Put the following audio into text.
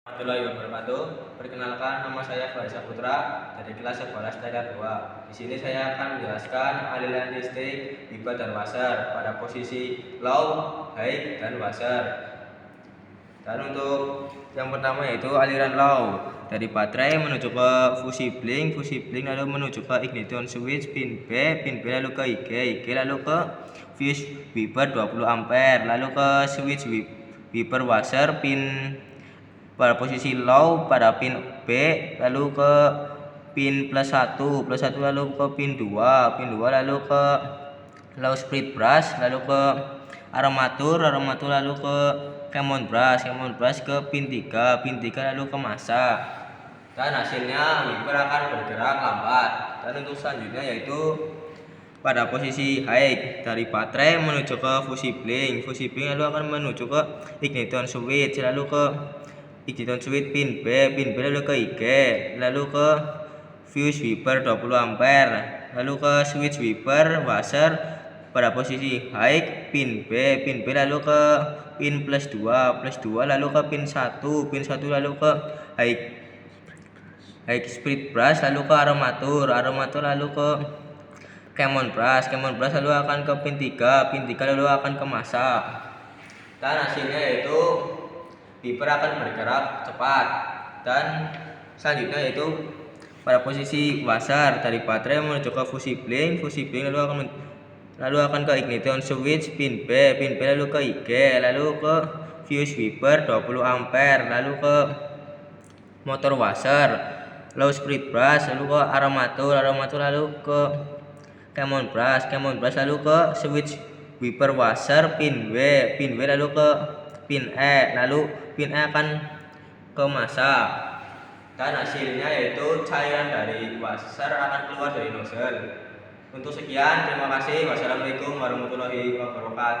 Warahmatullahi wabarakatuh. Perkenalkan, nama saya Faisal Putra dari kelas 11 Standar 2. Di sini saya akan menjelaskan aliran listrik, pipa dan washer pada posisi low, high, dan washer. Dan untuk yang pertama yaitu aliran low dari baterai menuju ke fusi blink lalu menuju ke ignition switch pin B lalu ke IG lalu ke fuse wiper 20 ampere lalu ke switch wiper washer pin pada posisi low pada pin B lalu ke pin plus 1 lalu ke pin 2 lalu ke low split brush lalu ke armatur lalu ke common brush ke pin 3 lalu ke massa, dan hasilnya wiper akan bergerak lambat. Dan untuk selanjutnya yaitu pada posisi high dari baterai menuju ke fusi blink lalu akan menuju ke ignition switch lalu ke ignition switch pin B lalu ke IG lalu ke fuse wiper 20 ampere lalu ke switch wiper washer pada posisi high pin B lalu ke pin plus 2 lalu ke pin 1 lalu ke high split brush lalu ke armatur lalu ke common brush lalu akan ke pin 3 lalu akan ke massa, dan hasilnya yaitu wiper akan bergerak cepat. Dan selanjutnya yaitu pada posisi washer dari baterai menuju ke fusi blink lalu akan ke ignition switch pin B lalu ke IG lalu ke fuse wiper 20 ampere lalu ke motor washer low split brush lalu ke armatur lalu ke common brush lalu ke switch wiper washer pin W lalu ke pin E lalu pin E akan ke massa, dan hasilnya yaitu cairan dari washer akan keluar dari nozzle. Untuk sekian, terima kasih. Wassalamualaikum warahmatullahi wabarakatuh.